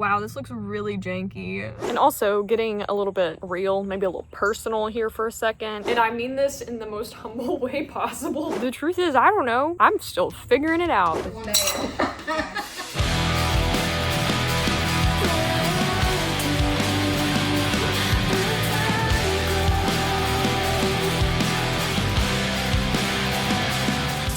Wow, this looks really janky. And also getting a little bit real, maybe a little personal here for a second. And I mean this in the most humble way possible. The truth is, I don't know. I'm still figuring it out.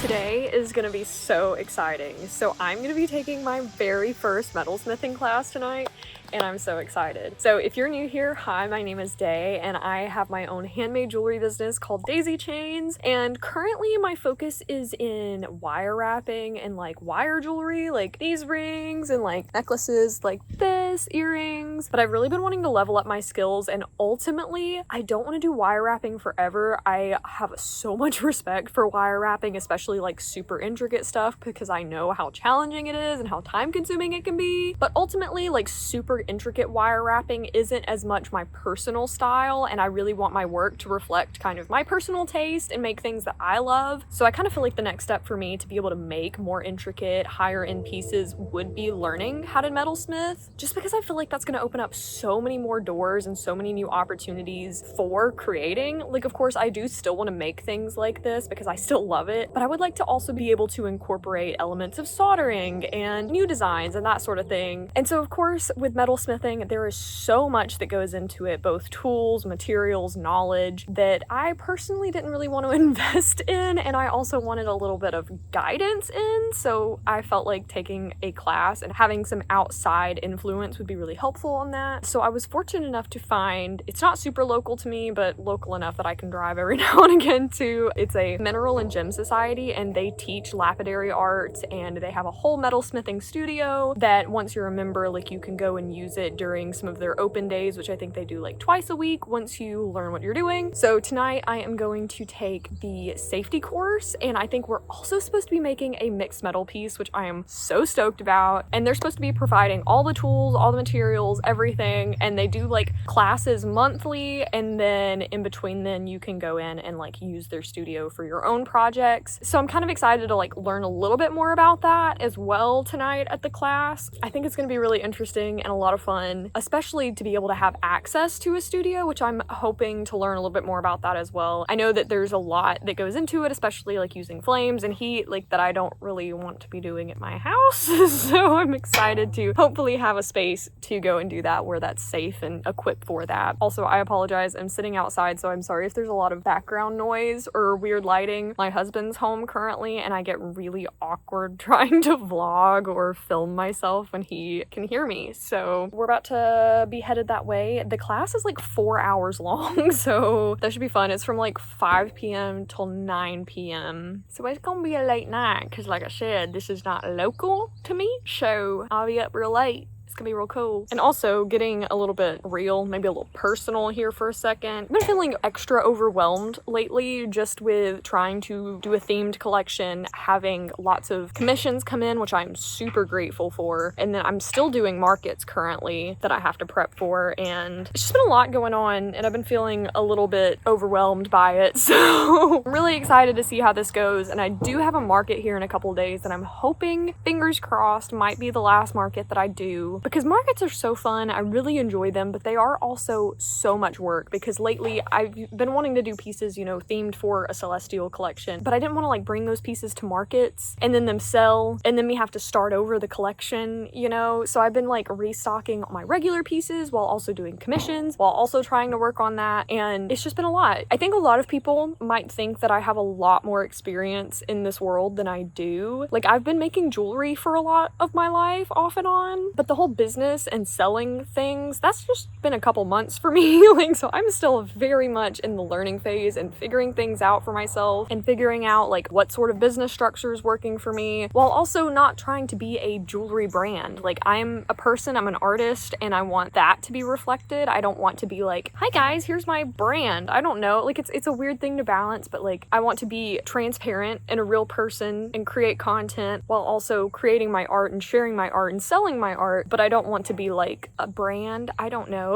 Today is gonna be so exciting. So I'm gonna be taking my very first metalsmithing class tonight, and I'm so excited. So if you're new here, hi, my name is Day, and I have my own handmade jewelry business called Daisy Chains, and currently my focus is in wire wrapping and like wire jewelry, like these rings and like necklaces like this, earrings. But I've really been wanting to level up my skills, and ultimately I don't want to do wire wrapping forever. I have so much respect for wire wrapping, especially like super intricate stuff, because I know how challenging it is and how time consuming it can be. But ultimately, like super intricate wire wrapping isn't as much my personal style, and I really want my work to reflect kind of my personal taste and make things that I love. So I kind of feel like the next step for me to be able to make more intricate, higher end pieces would be learning how to metalsmith, just because I feel like that's going to open up so many more doors and so many new opportunities for creating. Like, of course, I do still want to make things like this because I still love it, but I would like to also be able to incorporate elements of soldering and new designs and that sort of thing. And so, of course, with metalsmithing, there is so much that goes into it, both tools, materials, knowledge, that I personally didn't really want to invest in, and I also wanted a little bit of guidance in. So I felt like taking a class and having some outside influence would be really helpful on that. So I was fortunate enough to find, it's not super local to me, but local enough that I can drive every now and again to, it's a mineral and gem society, and they teach lapidary arts, and they have a whole metalsmithing studio that once you're a member, like, you can go and use it during some of their open days, which I think they do like twice a week once you learn what you're doing. So tonight I am going to take the safety course, and I think we're also supposed to be making a mixed metal piece, which I am so stoked about. And they're supposed to be providing all the tools, all the materials, everything, and they do like classes monthly, and then in between then you can go in and like use their studio for your own projects. So I'm kind of excited to like learn a little bit more about that as well tonight at the class. I think it's going to be really interesting and a lot of fun, especially to be able to have access to a studio, which I'm hoping to learn a little bit more about that as well. I know that there's a lot that goes into it, especially like using flames and heat, like that I don't really want to be doing at my house. So I'm excited to hopefully have a space to go and do that where that's safe and equipped for that. Also, I apologize, I'm sitting outside, so I'm sorry if there's a lot of background noise or weird lighting. My husband's home currently, and I get really awkward trying to vlog or film myself when he can hear me. So we're about to be headed that way. The class is like 4 hours long, so that should be fun. It's from like 5 p.m. till 9 p.m. So it's gonna be a late night because, like I said, this is not local to me, so I'll be up real late. It's gonna be real cool. And also getting a little bit real, maybe a little personal here for a second. I've been feeling extra overwhelmed lately just with trying to do a themed collection, having lots of commissions come in, which I'm super grateful for. And then I'm still doing markets currently that I have to prep for. And it's just been a lot going on, and I've been feeling a little bit overwhelmed by it. So I'm really excited to see how this goes. And I do have a market here in a couple of days that I'm hoping, fingers crossed, might be the last market that I do. Because markets are so fun, I really enjoy them, but they are also so much work, because lately I've been wanting to do pieces, you know, themed for a celestial collection, but I didn't want to like bring those pieces to markets and then them sell and then me have to start over the collection, you know. So I've been like restocking my regular pieces while also doing commissions, while also trying to work on that, and it's just been a lot. I think a lot of people might think that I have a lot more experience in this world than I do. Like, I've been making jewelry for a lot of my life off and on, but the whole business and selling things, that's just been a couple months for me. Like, so I'm still very much in the learning phase and figuring things out for myself and figuring out like what sort of business structure is working for me, while also not trying to be a jewelry brand. Like, I'm a person, I'm an artist, and I want that to be reflected. I don't want to be like, hi guys, here's my brand. I don't know, like it's a weird thing to balance, but like I want to be transparent and a real person and create content while also creating my art and sharing my art and selling my art. But but I don't want to be like a brand. I don't know.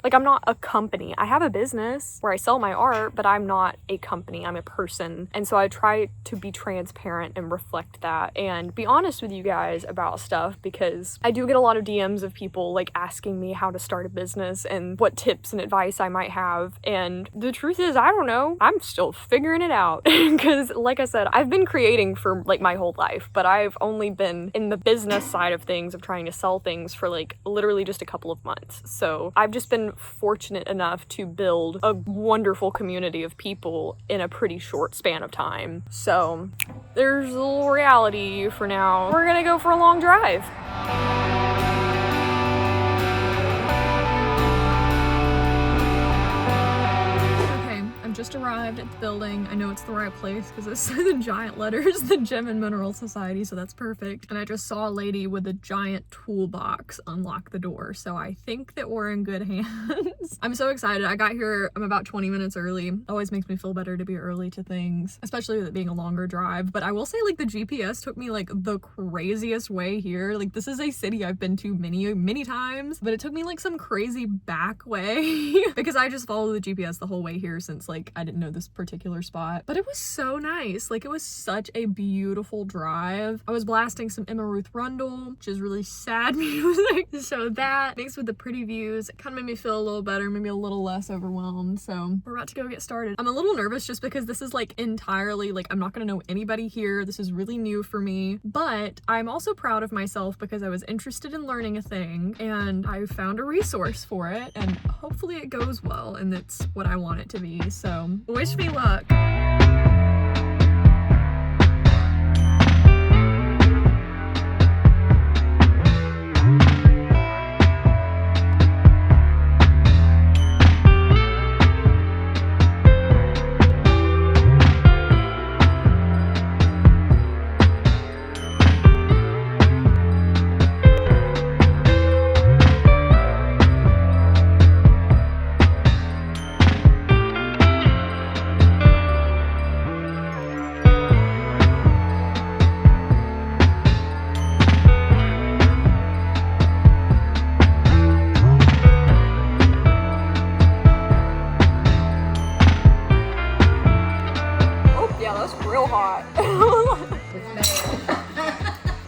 Like, I'm not a company. I have a business where I sell my art, but I'm not a company. I'm a person. And so I try to be transparent and reflect that and be honest with you guys about stuff, because I do get a lot of DMs of people like asking me how to start a business and what tips and advice I might have. And the truth is, I don't know. I'm still figuring it out because, like I said, I've been creating for like my whole life, but I've only been in the business side of things, of trying to sell things, for like literally just a couple of months. So I've just been fortunate enough to build a wonderful community of people in a pretty short span of time. So there's a little reality for now. We're gonna go for a long drive. Just arrived at the building. I know it's the right place because it says in giant letters, the Gem and Mineral Society, so that's perfect. And I just saw a lady with a giant toolbox unlock the door, so I think that we're in good hands. I'm so excited. I got here, I'm about 20 minutes early. Always makes me feel better to be early to things, especially with it being a longer drive. But I will say, like, the GPS took me like the craziest way here. Like, this is a city I've been to many times, but it took me like some crazy back way because I just followed the GPS the whole way here since like I didn't know this particular spot. But it was so nice. Like, it was such a beautiful drive. I was blasting some Emma Ruth Rundle, which is really sad music. So that, mixed with the pretty views, it kind of made me feel a little better, maybe a little less overwhelmed. So we're about to go get started. I'm a little nervous just because this is like entirely, like, I'm not gonna know anybody here. This is really new for me, but I'm also proud of myself because I was interested in learning a thing and I found a resource for it, and hopefully it goes well and it's what I want it to be. So wish me luck.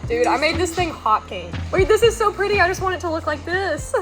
Dude, I made this thing hot cake. Wait, this is so pretty. I just want it to look like this.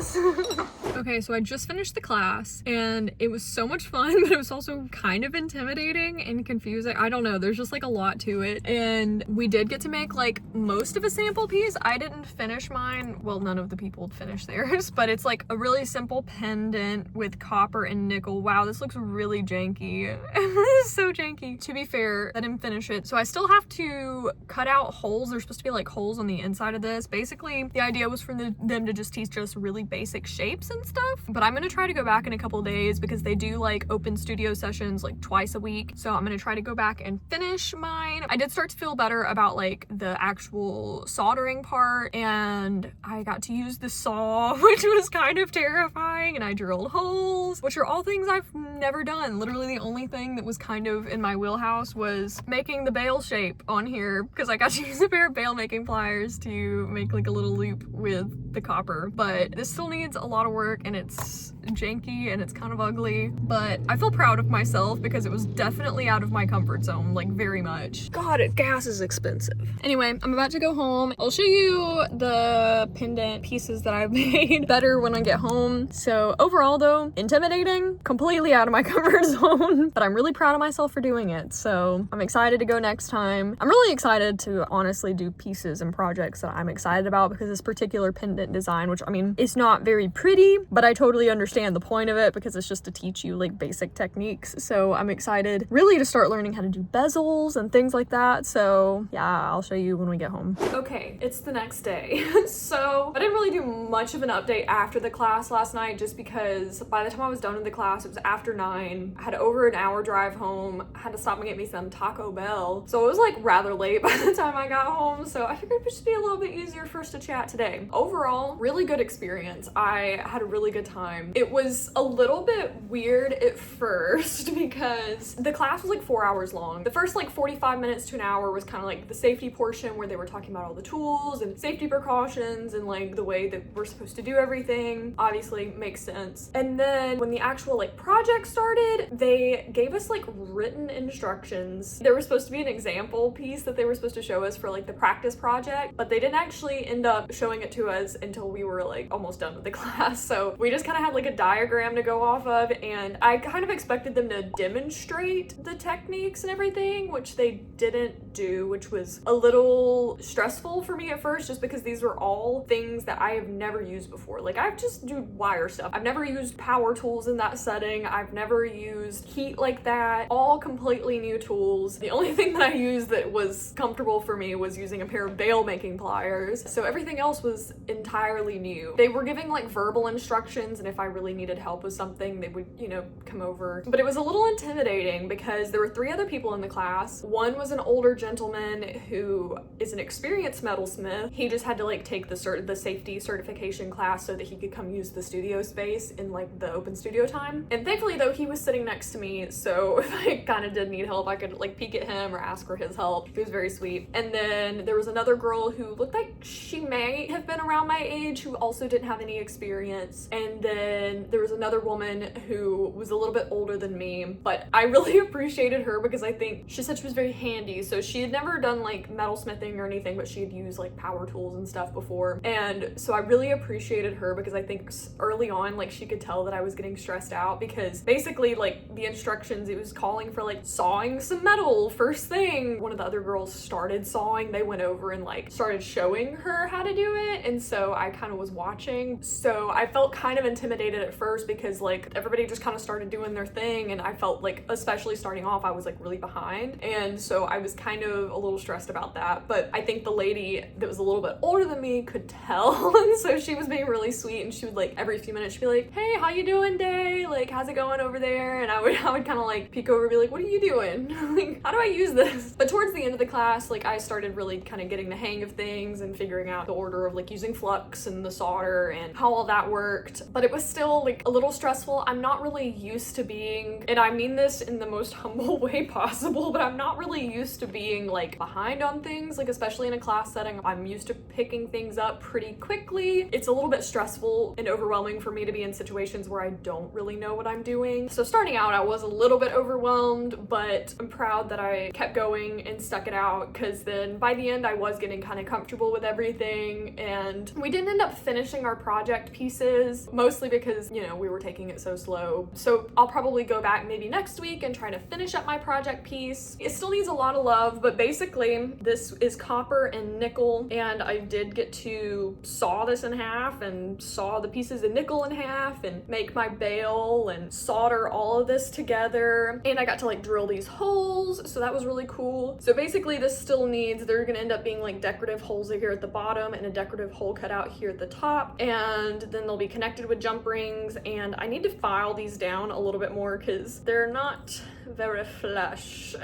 Okay, so I just finished the class and it was so much fun, but it was also kind of intimidating and confusing. I don't know, there's just like a lot to it. And we did get to make like most of a sample piece. I didn't finish mine. Well, none of the people finished theirs, but it's like a really simple pendant with copper and nickel. Wow, this looks really janky. This is so janky. To be fair, I didn't finish it. So I still have to cut out holes. There's supposed to be like holes on the inside of this. Basically, the idea was for them to just teach us really basic shapes and stuff, but I'm gonna try to go back in a couple days because they do like open studio sessions like twice a week. So I'm gonna try to go back and finish mine. I did start to feel better about like the actual soldering part, and I got to use the saw, which was kind of terrifying, and I drilled holes, which are all things I've never done. Literally the only thing that was kind of in my wheelhouse was making the bale shape on here because I got to use a pair of bale making pliers to make like a little loop with the copper. But this still needs a lot of work and it's janky and it's kind of ugly, but I feel proud of myself because it was definitely out of my comfort zone, like very much. God, gas is expensive. Anyway, I'm about to go home. I'll show you the pendant pieces that I've made better when I get home. So overall though, intimidating, completely out of my comfort zone, but I'm really proud of myself for doing it. So I'm excited to go next time. I'm really excited to honestly do pieces and projects that I'm excited about because this particular pendant design, which I mean, it's not very pretty, but I totally understand the point of it because it's just to teach you like basic techniques. So I'm excited really to start learning how to do bezels and things like that. So yeah, I'll show you when we get home. Okay, it's the next day. So I didn't really do much of an update after the class last night just because by the time I was done with the class, it was after 9. I had over an hour drive home. I had to stop and get me some Taco Bell. So it was like rather late by the time I got home. So I figured it would just be a little bit easier for us to chat today. Overall, overall, really good experience. I had a really good time. It was a little bit weird at first because the class was like 4 hours long. The first like 45 minutes to an hour was kind of like the safety portion where they were talking about all the tools and safety precautions and like the way that we're supposed to do everything. Obviously makes sense. And then when the actual like project started, they gave us like written instructions. There was supposed to be an example piece that they were supposed to show us for like the practice project, but they didn't actually end up showing it to us until we were like almost done with the class. So we just kind of had like a diagram to go off of, and I kind of expected them to demonstrate the techniques and everything, which they didn't do, which was a little stressful for me at first, just because these were all things that I have never used before. Like I've just do wire stuff. I've never used power tools in that setting. I've never used heat like that. All completely new tools. The only thing that I used that was comfortable for me was using a pair of bail making pliers. So everything else was entirely new. They were giving like verbal instructions, and if I really needed help with something, they would, you know, come over. But it was a little intimidating because there were 3 other people in the class. One was an older gentleman who is an experienced metalsmith. He just had to like take the safety certification class so that he could come use the studio space in like the open studio time. And thankfully though, he was sitting next to me, so if I kind of did need help, I could like peek at him or ask for his help. He was very sweet. And then there was another girl who looked like she may have been around my age, who also didn't have any experience. And then there was another woman who was a little bit older than me, but I really appreciated her because I think she said she was very handy. So she had never done like metalsmithing or anything, but she had used like power tools and stuff before. And so I really appreciated her because I think early on, like she could tell that I was getting stressed out because basically like the instructions, it was calling for like sawing some metal first thing. One of the other girls started sawing. They went over and like started showing her how to do it. And so I kind of was watching. So I felt kind of intimidated at first because like everybody just kind of started doing their thing. And I felt like, especially starting off, I was like really behind. And so I was kind of a little stressed about that. But I think the lady that was a little bit older than me could tell. And so she was being really sweet, and she would like every few minutes she'd be like, hey, how you doing, Day? Like, how's it going over there? And I would kind of like peek over and be like, what are you doing? Like, how do I use this? But towards the end of the class, like I started really kind of getting the hang of things and figuring out the order of like using flux and the solder and how all that worked. But it was still like a little stressful. I'm not really used to being, and I mean this in the most humble way possible, but I'm not really used to being like behind on things, like especially in a class setting. I'm used to picking things up pretty quickly. It's a little bit stressful and overwhelming for me to be in situations where I don't really know what I'm doing. So starting out, I was a little bit overwhelmed, but I'm proud that I kept going and stuck it out, because then by the end I was getting kind of comfortable with everything. And we didn't end up finishing our project pieces, mostly because, you know, we were taking it so slow. So I'll probably go back maybe next week and try to finish up my project piece. It still needs a lot of love, but basically this is copper and nickel, and I did get to saw this in half and saw the pieces of nickel in half and make my bail and solder all of this together. And I got to like drill these holes, so that was really cool. So basically this still needs, they're gonna end up being like decorative holes here at the bottom and a decorative hole cut out here at the top, and then they'll be connected with jump rings. And I need to file these down a little bit more because they're not very flush.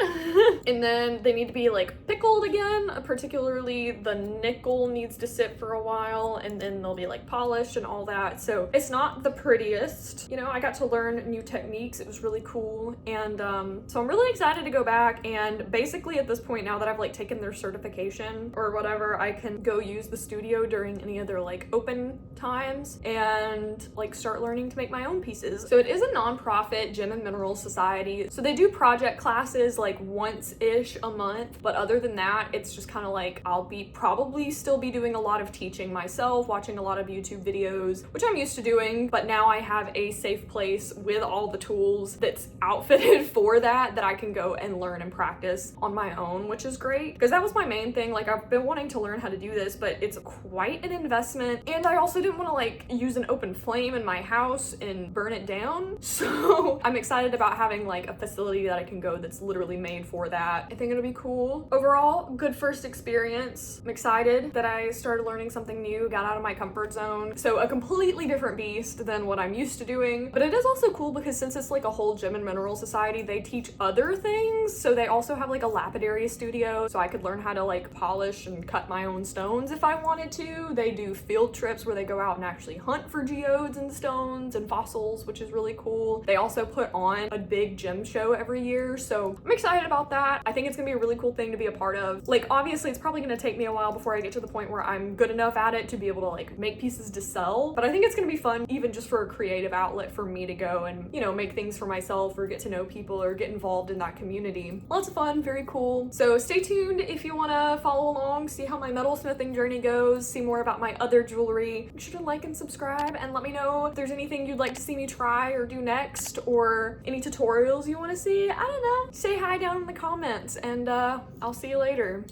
And then they need to be like pickled again, particularly the nickel needs to sit for a while, and then they'll be like polished and all that. So it's not the prettiest, you know. I got to learn new techniques. It was really cool. And so I'm really excited to go back, and basically at this point, now that I've like taken their certification or whatever, I can go use the studio during any of their like open times and like start learning to make my own pieces. So it is a non-profit gem and mineral society, so they do project classes like once-ish a month, but other than that, it's just kind of like I'll be probably still be doing a lot of teaching myself, watching a lot of YouTube videos, which I'm used to doing, but now I have a safe place with all the tools that's outfitted for that I can go and learn and practice on my own, which is great, because that was my main thing. Like, I've been wanting to learn how to do this, but it's quite an investment, and I also didn't want to like use an open flame in my house and burn it down. So I'm excited about having like a facility facility that I can go that's literally made for that. I think it'll be cool. Overall, good first experience. I'm excited that I started learning something new, got out of my comfort zone. So a completely different beast than what I'm used to doing. But it is also cool because since it's like a whole gem and mineral society, they teach other things. So they also have like a lapidary studio, so I could learn how to like polish and cut my own stones if I wanted to. They do field trips where they go out and actually hunt for geodes and stones and fossils, which is really cool. They also put on a big gem show every year, so I'm excited about that. I think it's gonna be a really cool thing to be a part of. Like, obviously it's probably gonna take me a while before I get to the point where I'm good enough at it to be able to like make pieces to sell, but I think it's gonna be fun, even just for a creative outlet for me to go and, you know, make things for myself or get to know people or get involved in that community. Lots of fun, very cool. So stay tuned if you wanna follow along, see how my metalsmithing journey goes, see more about my other jewelry. Make sure to like and subscribe and let me know if there's anything you'd like to see me try or do next, or any tutorials you wanna see. I don't know. Say hi down in the comments, and I'll see you later.